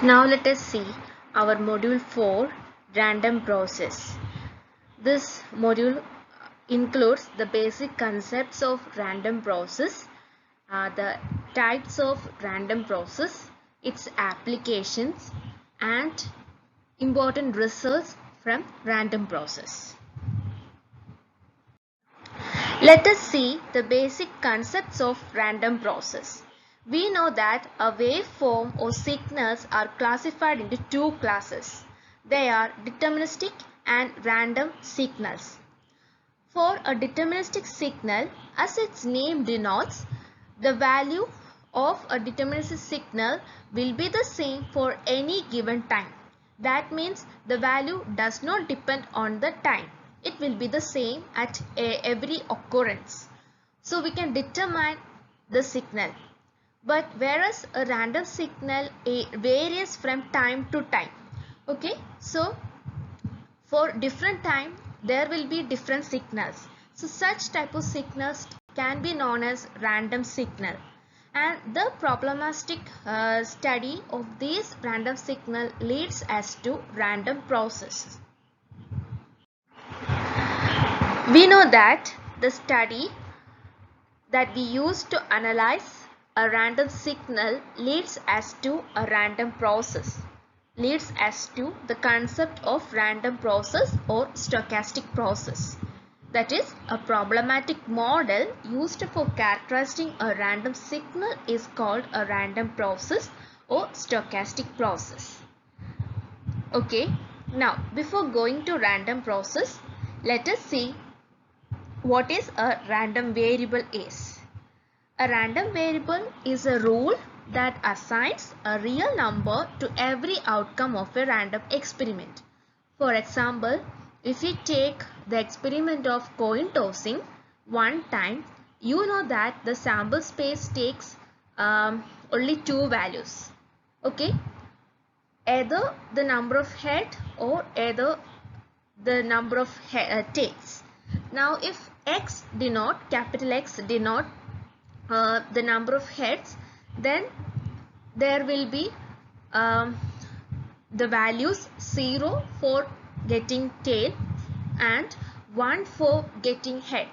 Now let us see our module 4, random process. This module includes the basic concepts of random process, the types of random process, its applications, and important results from random process. Let us see the basic concepts of random process. We know that a waveform or signals are classified into two classes. They are deterministic and random signals. For a deterministic signal, as its name denotes, the value of a deterministic signal will be the same for any given time. That means the value does not depend on the time. It will be the same at every occurrence. So we can determine the signal. But whereas a random signal varies from time to time. Okay, so for different time there will be different signals. So such type of signals can be known as random signal. And the problematic study of these random signal leads us to random process. We know that the study that we use to analyze a random signal leads us to a random process, leads us to the concept of random process or stochastic process. That is, a problematic model used for characterizing a random signal is called a random process or stochastic process. Okay, now before going to random process, let us see what is a random variable is. A random variable is a rule that assigns a real number to every outcome of a random experiment. For example, if we take the experiment of coin tossing one time, you know that the sample space takes only two values. Okay, either the number of head or either the number of tails. Now if capital X denote the number of heads, then there will be the values 0 for getting tail and 1 for getting head.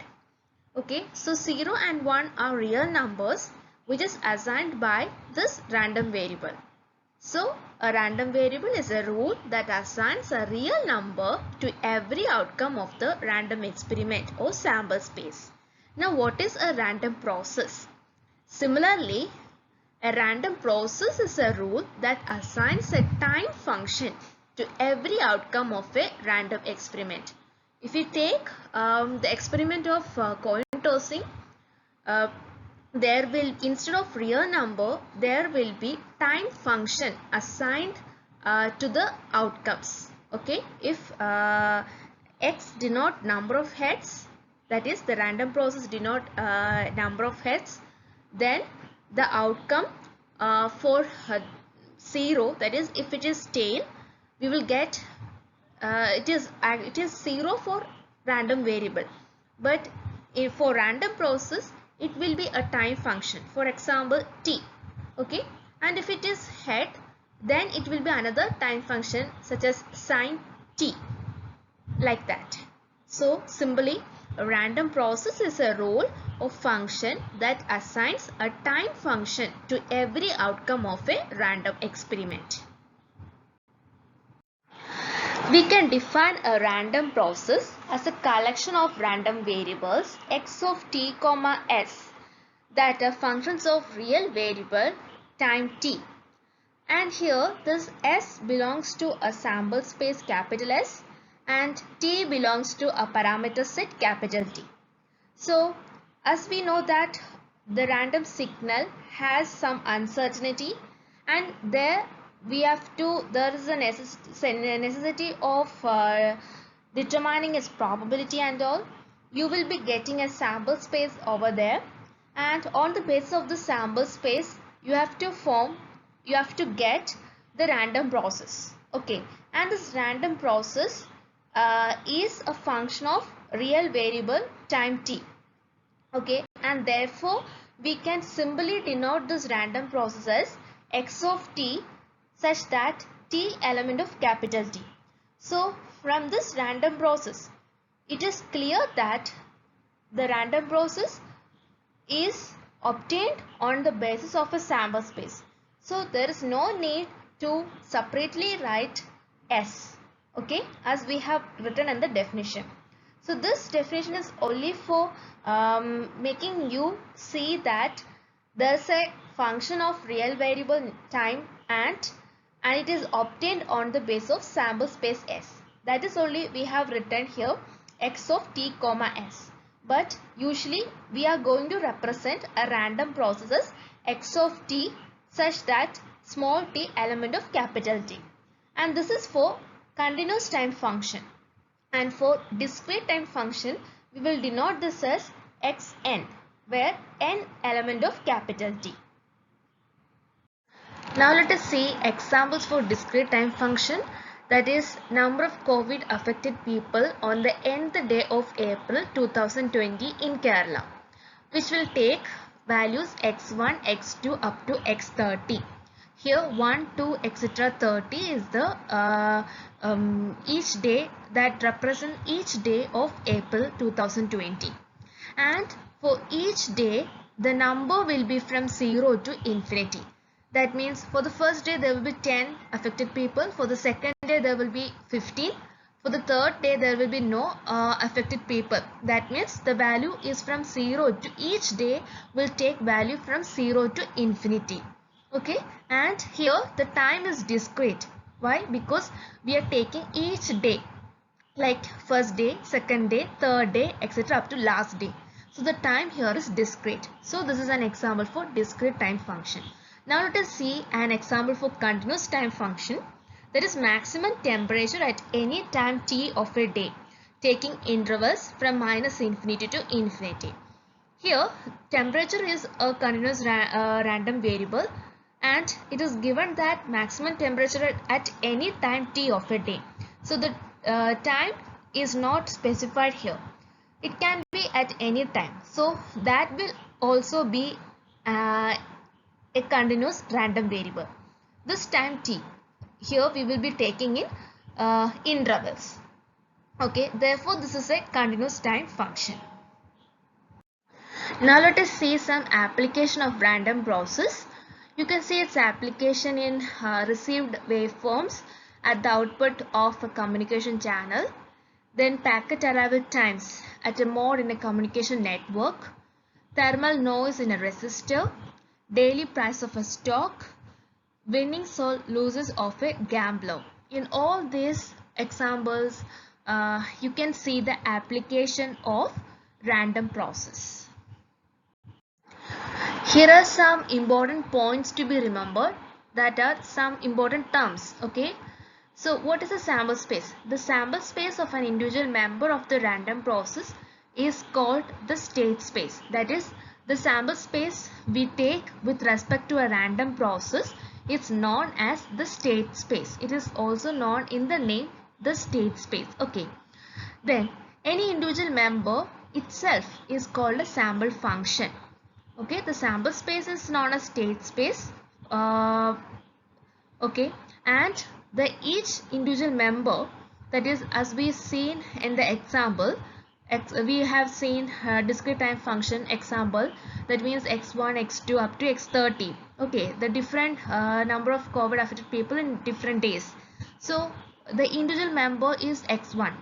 Okay, so 0 and 1 are real numbers which is assigned by this random variable. So a random variable is a rule that assigns a real number to every outcome of the random experiment or sample space. Now what is a random process? Similarly, a random process is a rule that assigns a time function to every outcome of a random experiment. If you take the experiment of coin tossing, there will, instead of real number, there will be time function assigned to the outcomes. Okay, if X denote number of heads, that is the random process denote number of heads, then the outcome for 0, that is if it is tail, we will get it is 0 for random variable, but for random process it will be a time function, for example t. Okay, and if it is head, then it will be another time function such as sin t, like that. So simply, a random process is a rule of function that assigns a time function to every outcome of a random experiment. We can define a random process as a collection of random variables x of t comma s that are functions of real variable time t. And here this s belongs to a sample space capital S and t belongs to a parameter set capital T. So as we know that the random signal has some uncertainty, and there is a necessity of determining its probability and all. You will be getting a sample space over there, and on the basis of the sample space you have to get the random process. Okay, and this random process is a function of real variable time t. Okay, and therefore we can simply denote this random process as x of t such that t element of capital T. So from this random process, it is clear that the random process is obtained on the basis of a sample space. So there is no need to separately write S, okay, as we have written in the definition. So this definition is only for making you see that there's a function of real variable time and it is obtained on the basis of sample space S. That is only we have written here x of t comma S. But usually we are going to represent a random process as x of t such that small t element of capital T. And this is for continuous time function. And for discrete time function, we will denote this as xn, where n element of capital T. Now let us see examples for discrete time function, that is number of COVID affected people on the nth day of April 2020 in Kerala, which will take values x1, x2 up to x30. Here 1, 2, etc. 30 is the each day that represent each day of April 2020. And for each day the number will be from 0 to infinity. That means for the first day there will be 10 affected people, for the second day there will be 15, for the third day there will be no affected people. That means the value is from 0 to each day will take value from 0 to infinity. Okay, and here the time is discrete. Why? Because we are taking each day, like first day, second day, third day, etc. up to last day. So the time here is discrete. So this is an example for discrete time function. Now let us see an example for continuous time function, that is maximum temperature at any time t of a day, taking intervals from minus infinity to infinity. Here temperature is a continuous random variable, and it is given that maximum temperature at any time t of a day. So the time is not specified here. It can be at any time. So that will also be a continuous random variable. This time t, here we will be taking in intervals. Okay, therefore this is a continuous time function. Now let us see some application of random process. You can see its application in received waveforms at the output of a communication channel, then packet arrival times at a mode in a communication network, thermal noise in a resistor, daily price of a stock, winnings or losses of a gambler. In all these examples, you can see the application of random process. Here are some important points to be remembered, that are some important terms. Okay, so what is a sample space? The sample space of an individual member of the random process is called the state space. That is, the sample space we take with respect to a random process is known as the state space. It is also known in the name the state space. Okay, then any individual member itself is called a sample function. Okay, the sample space is known as state space. Okay, and the each individual member, that is, as we seen in the example, we have seen discrete time function example, that means x1, x2 up to x30. Okay, the different number of COVID affected people in different days. So the individual member is x1.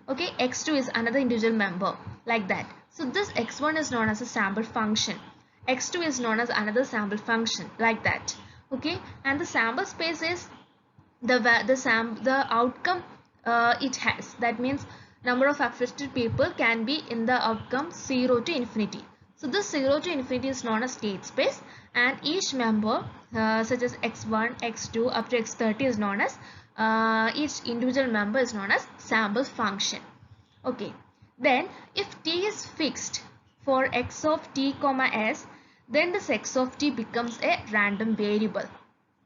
Okay, x2 is another individual member, like that. So this x1 is known as a sample function, x2 is known as another sample function, like that. Okay, and the sample space is the outcome it has. That means number of affected people can be in the outcome 0 to infinity. So this 0 to infinity is known as state space, and each member such as x1, x2 up to x30 is known as each individual member is known as sample function. Okay, then if t is fixed for x of t comma s, then this x of t becomes a random variable.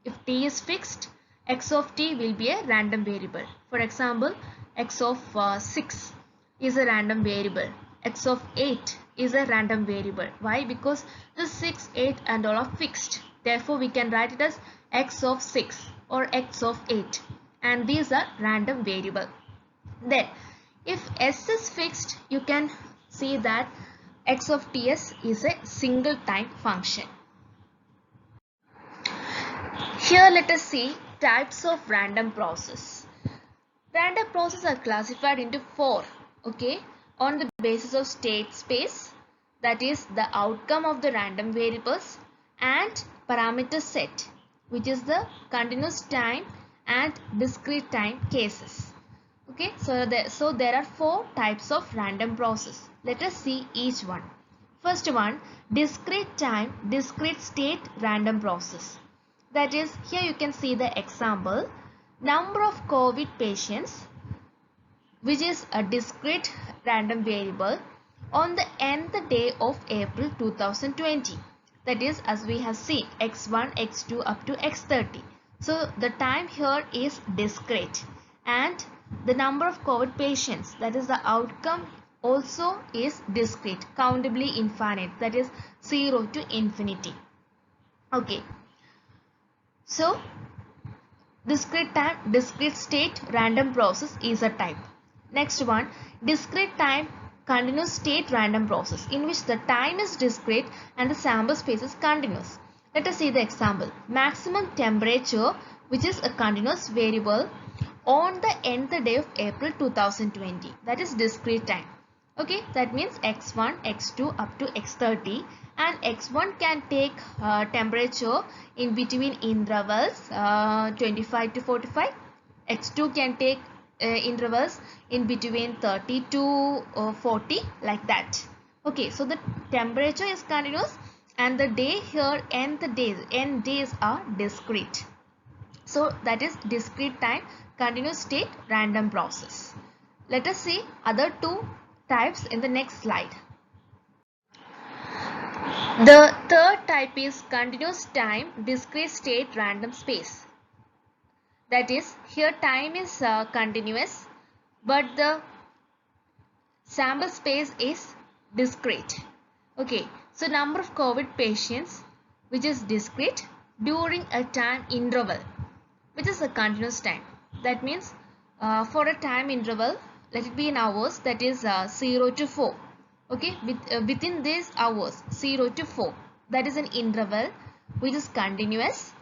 If t is fixed, x of t will be a random variable. For example, x of 6 is a random variable. X of 8 is a random variable. Why? Because the 6, 8 and all are fixed. Therefore, we can write it as x of 6. or x of 8, and these are random variable. Then if s is fixed, you can see that x of ts is a single time function. Here let us see types of random process. Random processes are classified into 4, okay, on the basis of state space, that is the outcome of the random variables, and parameter set, which is the continuous time and discrete time cases. Okay, so there are 4 types of random process. Let us see each one. First one, discrete time, discrete state random process. That is, here you can see the example. Number of COVID patients, which is a discrete random variable, on the nth day of April 2020. That is, as we have seen, x1, x2 up to x30. So the time here is discrete, and the number of COVID patients, that is the outcome, also is discrete, countably infinite, that is 0 to infinity. Okay, so discrete time, discrete state random process is a type. Next one, discrete time continuous state random process, in which the time is discrete and the sample space is continuous. Let us see the example. Maximum temperature, which is a continuous variable, on the nth day of April 2020. That is discrete time. Okay, that means x1, x2 up to x30, and x1 can take temperature in between intervals 25 to 45. x2 can take intervals in between 30 to 40, like that. Okay, so the temperature is continuous and the day here n days are discrete. So that is discrete time continuous state random process. Let us see other 2 types in the next slide. The third type is continuous time discrete state random space. That is, here time is continuous, but the sample space is discrete. Okay, so number of COVID patients, which is discrete, during a time interval, which is a continuous time. That means for a time interval, let it be in hours, that is 0 to 4. Okay, within these hours 0 to 4, that is an interval which is continuous,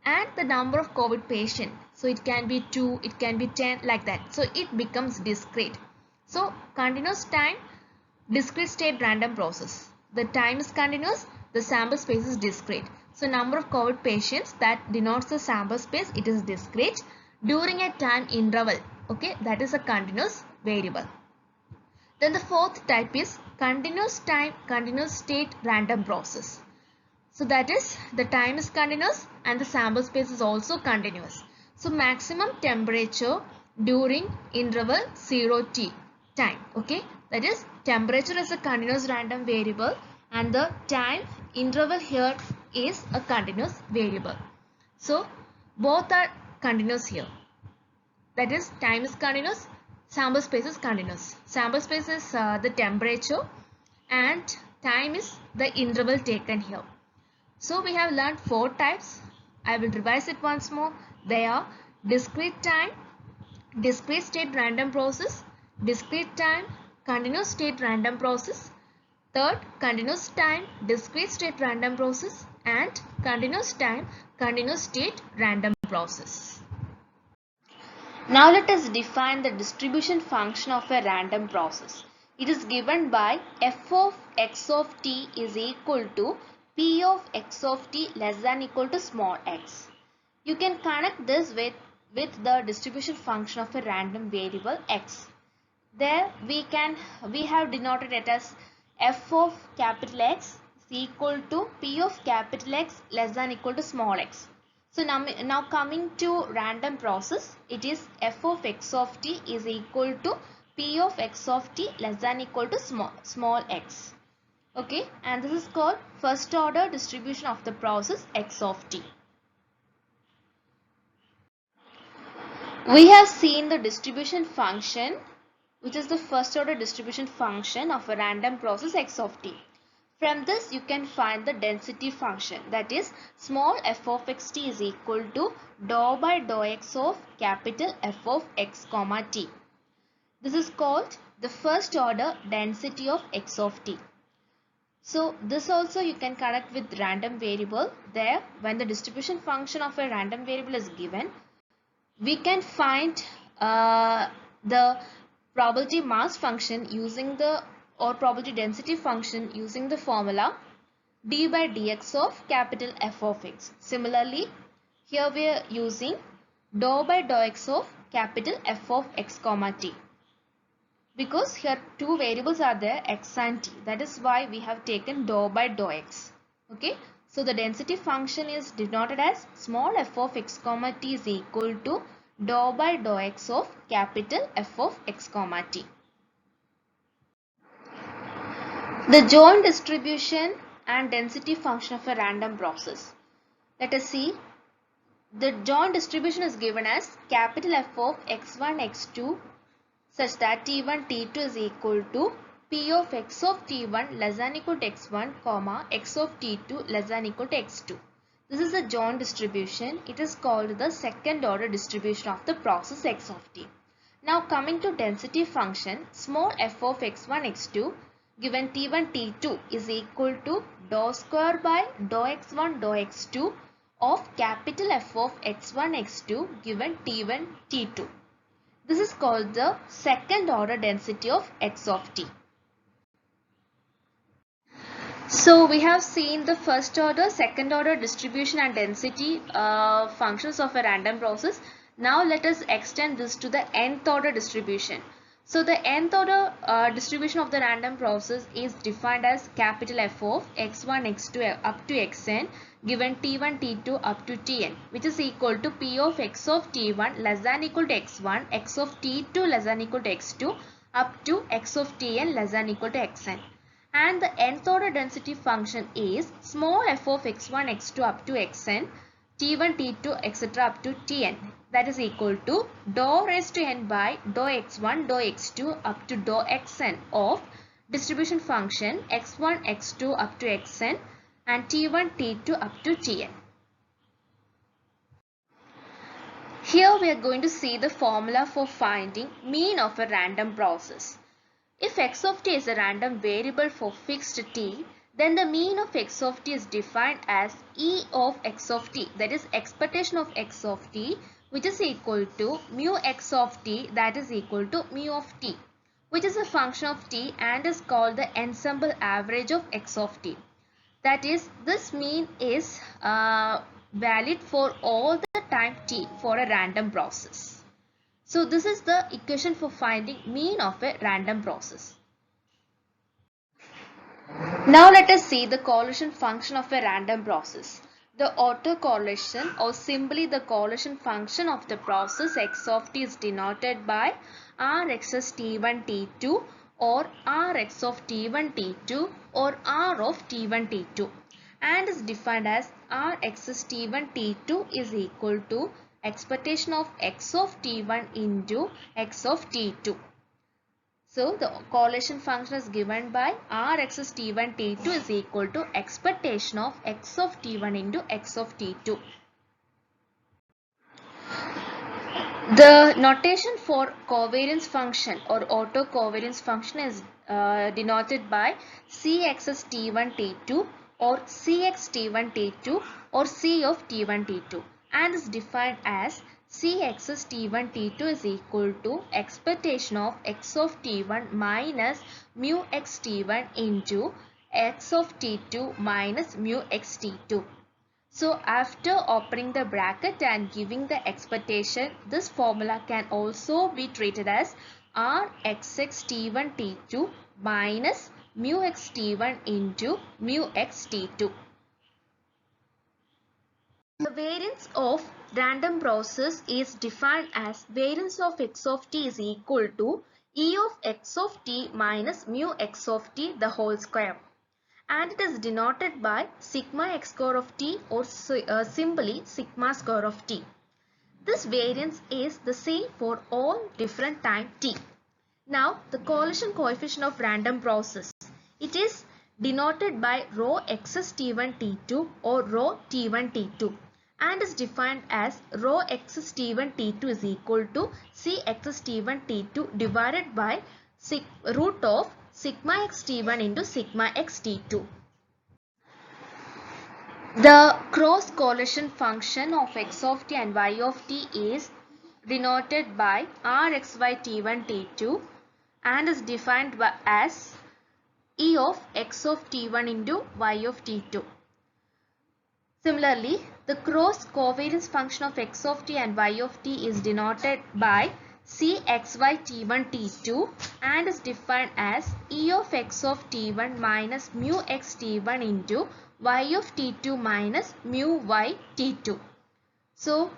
and the number of COVID patient, so it can be 2, it can be 10, like that. So it becomes discrete. So continuous time discrete state random process, the time is continuous, the sample space is discrete. So number of COVID patients, that denotes the sample space, it is discrete during a time interval. Okay, that is a continuous variable. Then the fourth type is continuous time continuous state random process. So that is, the time is continuous and the sample space is also continuous. So maximum temperature during interval 0t time. Okay, that is, temperature is a continuous random variable and the time interval here is a continuous variable. So both are continuous here. That is, time is continuous, sample space is continuous. Sample space is the temperature and time is the interval taken here. So we have learned 4 types. I will revise it once more. They are discrete time, discrete state random process, discrete time, continuous state random process, third, continuous time, discrete state random process, and continuous time, continuous state random process. Now let us define the distribution function of a random process. It is given by f of x of t is equal to p of x of t less than equal to small x. You can connect this with the distribution function of a random variable x. There we have denoted it as f of capital X is equal to p of capital X less than equal to small x. So now coming to random process, it is f of x of t is equal to p of x of t less than equal to small x. Okay, and this is called first order distribution of the process x of t. We have seen the distribution function, which is the first order distribution function of a random process x of t. From this you can find the density function, that is small f of xt is equal to dou by dou x of capital F of x comma t. This is called the first order density of x of t. So this also you can connect with random variable. There, when the distribution function of a random variable is given, we can find the probability mass function using the, or probability density function using the formula d by dx of capital F of x. Similarly, here we are using dou by dou x of capital F of x comma t. Because here two variables are there, x and t. That is why we have taken dou by dou x. Okay. So the density function is denoted as small f of x comma t is equal to dou by dou x of capital F of x comma t. The joint distribution and density function of a random process. Let us see. The joint distribution is given as capital F of x1, x2 such that t1, t2 is equal to p of x of t1 less than equal to x1, comma x of t2 less than equal to x2. This is a joint distribution. It is called the second order distribution of the process x of t. Now coming to density function, small f of x1, x2 given t1, t2 is equal to dou square by dou x1, dou x2 of capital F of x1, x2 given t1, t2. This is called the second order density of x of t. So we have seen the first order, second order distribution and density functions of a random process. Now let us extend this to the nth order distribution. So the nth order distribution of the random process is defined as capital F of x1, x2 up to xn given t1, t2 up to tn, which is equal to p of x of t1 less than equal to x1, x of t2 less than equal to x2 up to x of tn less than equal to xn. And the nth order density function is small f of x1, x2 up to xn, t1, t2 etc. up to tn, that is equal to dou raised to n by dou x1, dou x2 up to dou xn of distribution function x1, x2 up to xn and t1, t2 up to tn. Here we are going to see the formula for finding mean of a random process. If x of t is a random variable for fixed t, then the mean of x of t is defined as E of x of t, that is expectation of x of t, which is equal to mu x of t, that is equal to mu of t, which is a function of t and is called the ensemble average of x of t. That is, this mean is valid for all the time t for a random process. So this is the equation for finding mean of a random process. Now let us see the correlation function of a random process. The autocorrelation or simply the correlation function of the process x of t is denoted by Rx t1 t2 or Rx of t1 t2 or R of t1 t2 and is defined as Rx t1 t2 is equal to expectation of x of t1 into x of t2. So the correlation function is given by Rx t1 t2 is equal to expectation of x of t1 into x of t2. The notation for covariance function or autocovariance function is denoted by Cx t1 t2 or Cx t1 t2 or C of t1 t2 and is defined as Cx t1 t2 is equal to expectation of x of t1 minus mu x t1 into x of t2 minus mu x t2. So after opening the bracket and giving the expectation, this formula can also be treated as Rxx t1 t2 minus mu x t1 into mu x t2. The variance of random process is defined as variance of x of t is equal to E of x of t minus mu x of t the whole square. And it is denoted by sigma x square of t or simply sigma square of t. This variance is the same for all different time t. Now the correlation coefficient of random process. It is denoted by rho xs t1 t2 or rho t1 t2 and is defined as rho xs t1 t2 is equal to c xs t1 t2 divided by root of sigma x t1 into sigma x t2. The cross correlation function of x of t and y of t is denoted by rxy t1 t2 and is defined as e of x of t1 into y of t2. Similarly, the cross covariance function of x of t and y of t is denoted by cxy t1 t2 and is defined as e of x of t1 minus mu x t1 into y of t2 minus mu y t2. So,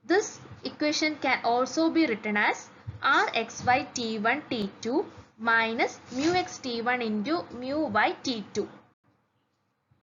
this equation can also be written as rxy t1 t2 minus mu x t1 into mu y t2.